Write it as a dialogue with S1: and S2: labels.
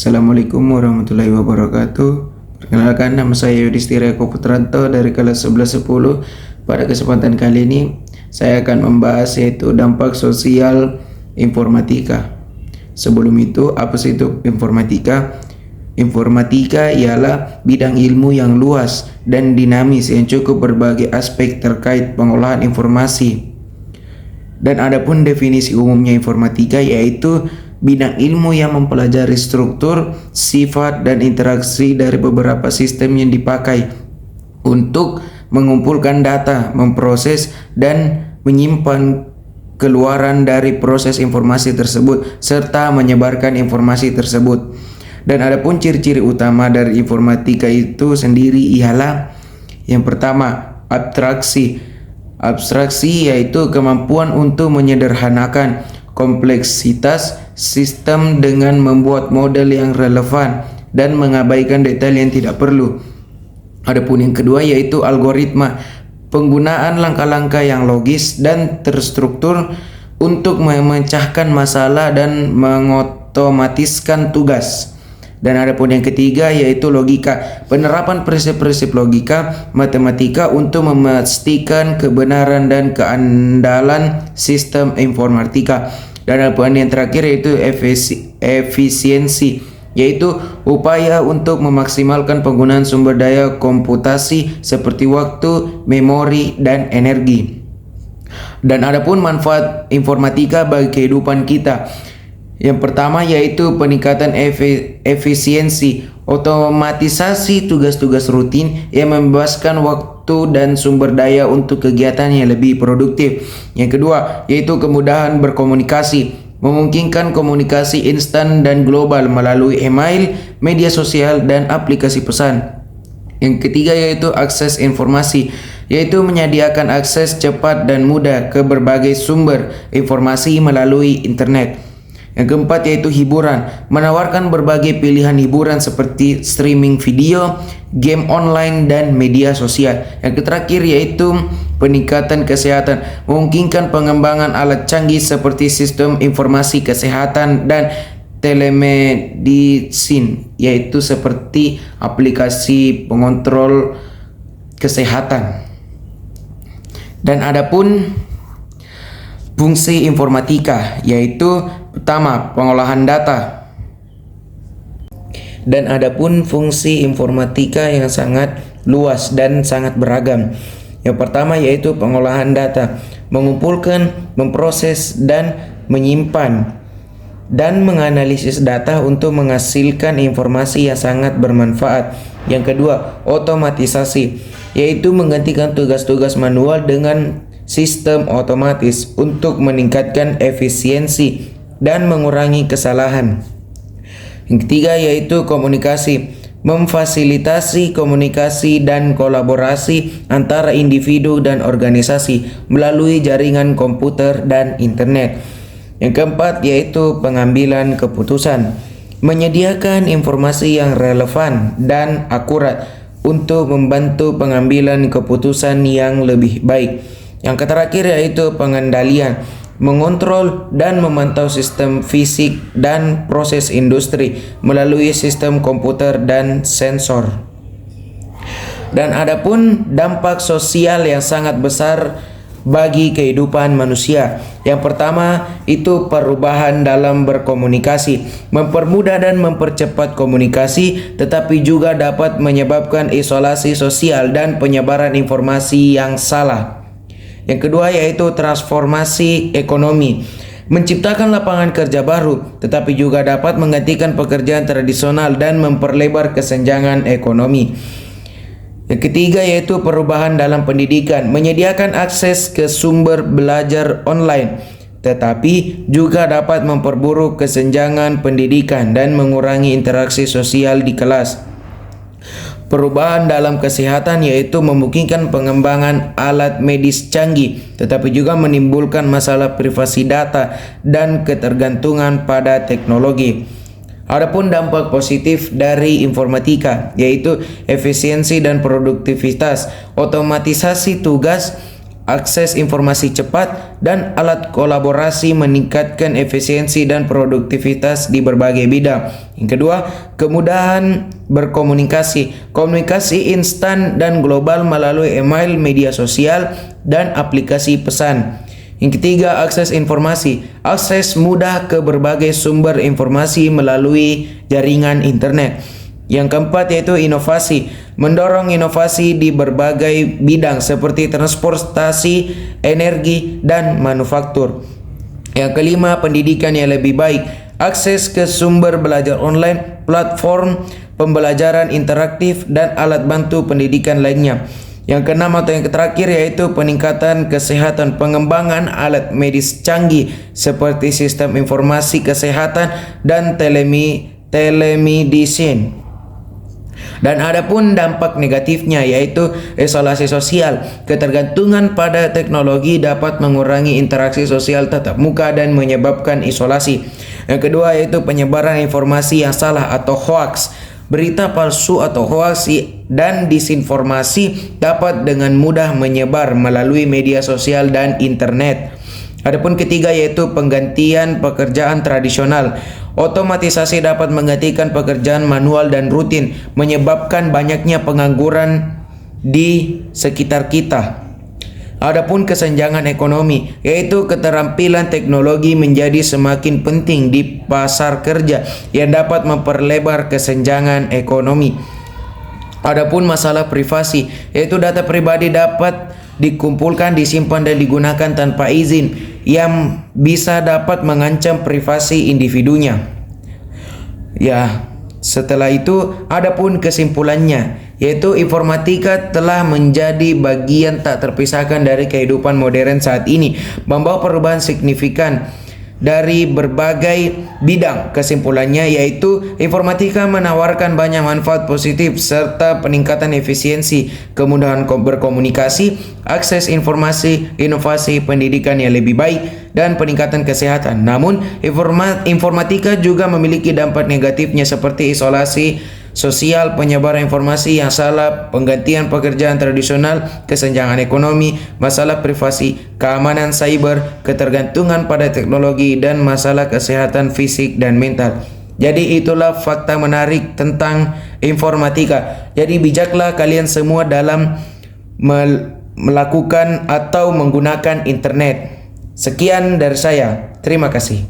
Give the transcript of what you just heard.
S1: Assalamualaikum warahmatullahi wabarakatuh. Perkenalkan, nama saya Yudhistira Eko Putranto dari kelas 1110. Pada kesempatan kali ini saya akan membahas yaitu dampak sosial informatika. Sebelum itu, apa sih itu informatika? Informatika ialah bidang ilmu yang luas dan dinamis yang cukup berbagai aspek terkait pengolahan informasi. Dan adapun definisi umumnya informatika yaitu bidang ilmu yang mempelajari struktur, sifat, dan interaksi dari beberapa sistem yang dipakai untuk mengumpulkan data, memproses, dan menyimpan keluaran dari proses informasi tersebut, serta menyebarkan informasi tersebut. Dan adapun ciri-ciri utama dari informatika itu sendiri ialah yang pertama, abstraksi. Abstraksi yaitu kemampuan untuk menyederhanakan kompleksitas sistem dengan membuat model yang relevan dan mengabaikan detail yang tidak perlu. Adapun yang kedua yaitu algoritma, penggunaan langkah-langkah yang logis dan terstruktur untuk memecahkan masalah dan mengotomatiskan tugas. Dan adapun yang ketiga yaitu logika, penerapan prinsip-prinsip logika matematika untuk memastikan kebenaran dan keandalan sistem informatika. Dan adapun yang terakhir yaitu efisiensi, yaitu upaya untuk memaksimalkan penggunaan sumber daya komputasi seperti waktu, memori, dan energi. Dan adapun manfaat informatika bagi kehidupan kita. Yang pertama yaitu peningkatan efisiensi, otomatisasi tugas-tugas rutin yang membebaskan waktu dan sumber daya untuk kegiatan yang lebih produktif. Yang kedua yaitu kemudahan berkomunikasi, memungkinkan komunikasi instan dan global melalui email, media sosial, dan aplikasi pesan. Yang ketiga yaitu akses informasi, yaitu menyediakan akses cepat dan mudah ke berbagai sumber informasi melalui internet. Yang keempat yaitu hiburan, menawarkan berbagai pilihan hiburan seperti streaming video, game online, dan media sosial. Yang terakhir yaitu peningkatan kesehatan, memungkinkan pengembangan alat canggih seperti sistem informasi kesehatan dan telemedicine, yaitu seperti aplikasi pengontrol kesehatan. Dan adapun fungsi informatika yaitu pertama, pengolahan data. Dan adapun fungsi informatika yang sangat luas dan sangat beragam. Yang pertama yaitu pengolahan data, mengumpulkan, memproses, dan menyimpan dan menganalisis data untuk menghasilkan informasi yang sangat bermanfaat. Yang kedua, otomatisasi, yaitu menggantikan tugas-tugas manual dengan sistem otomatis untuk meningkatkan efisiensi dan mengurangi kesalahan. Yang ketiga yaitu komunikasi, memfasilitasi komunikasi dan kolaborasi antara individu dan organisasi melalui jaringan komputer dan internet. Yang keempat yaitu pengambilan keputusan, menyediakan informasi yang relevan dan akurat untuk membantu pengambilan keputusan yang lebih baik. Yang terakhir yaitu pengendalian, mengontrol dan memantau sistem fisik dan proses industri melalui sistem komputer dan sensor. Dan adapun dampak sosial yang sangat besar bagi kehidupan manusia. Yang pertama itu perubahan dalam berkomunikasi, mempermudah dan mempercepat komunikasi, tetapi juga dapat menyebabkan isolasi sosial dan penyebaran informasi yang salah. Yang kedua yaitu transformasi ekonomi, menciptakan lapangan kerja baru, tetapi juga dapat menggantikan pekerjaan tradisional dan memperlebar kesenjangan ekonomi. Yang ketiga yaitu perubahan dalam pendidikan, menyediakan akses ke sumber belajar online, tetapi juga dapat memperburuk kesenjangan pendidikan dan mengurangi interaksi sosial di kelas. Perubahan dalam kesehatan yaitu memungkinkan pengembangan alat medis canggih, tetapi juga menimbulkan masalah privasi data dan ketergantungan pada teknologi. Adapun dampak positif dari informatika yaitu efisiensi dan produktivitas, otomatisasi tugas, akses informasi cepat, dan alat kolaborasi meningkatkan efisiensi dan produktivitas di berbagai bidang. Yang kedua, kemudahan berkomunikasi. Komunikasi instan dan global melalui email, media sosial, dan aplikasi pesan. Yang ketiga, akses informasi. Akses mudah ke berbagai sumber informasi melalui jaringan internet. Yang keempat yaitu inovasi. Mendorong inovasi di berbagai bidang seperti transportasi, energi, dan manufaktur. Yang kelima, pendidikan yang lebih baik. Akses ke sumber belajar online, platform pembelajaran interaktif, dan alat bantu pendidikan lainnya. Yang keenam atau yang terakhir yaitu peningkatan kesehatan. Pengembangan alat medis canggih seperti sistem informasi kesehatan dan telemedicine. Dan adapun dampak negatifnya yaitu isolasi sosial. Ketergantungan pada teknologi dapat mengurangi interaksi sosial tatap muka dan menyebabkan isolasi. Yang kedua yaitu penyebaran informasi yang salah atau hoax. Berita palsu atau hoax dan disinformasi dapat dengan mudah menyebar melalui media sosial dan internet. Adapun ketiga yaitu penggantian pekerjaan tradisional. Otomatisasi dapat menggantikan pekerjaan manual dan rutin, menyebabkan banyaknya pengangguran di sekitar kita. Adapun kesenjangan ekonomi, yaitu keterampilan teknologi menjadi semakin penting di pasar kerja yang dapat memperlebar kesenjangan ekonomi. Adapun masalah privasi, yaitu data pribadi dapat dikumpulkan, disimpan, dan digunakan tanpa izin yang bisa dapat mengancam privasi individunya. Ya, setelah itu adapun kesimpulannya, yaitu informatika telah menjadi bagian tak terpisahkan dari kehidupan modern saat ini, membawa perubahan signifikan dari berbagai bidang. Kesimpulannya yaitu informatika menawarkan banyak manfaat positif serta peningkatan efisiensi, kemudahan berkomunikasi, akses informasi, inovasi, pendidikan yang lebih baik, dan peningkatan kesehatan. Namun, informatika juga memiliki dampak negatifnya seperti isolasi sosial, penyebaran informasi yang salah, penggantian pekerjaan tradisional, kesenjangan ekonomi, masalah privasi, keamanan cyber, ketergantungan pada teknologi, dan masalah kesehatan fisik dan mental. Jadi itulah fakta menarik tentang informatika. Jadi bijaklah kalian semua dalam melakukan atau menggunakan internet. Sekian dari saya. Terima kasih.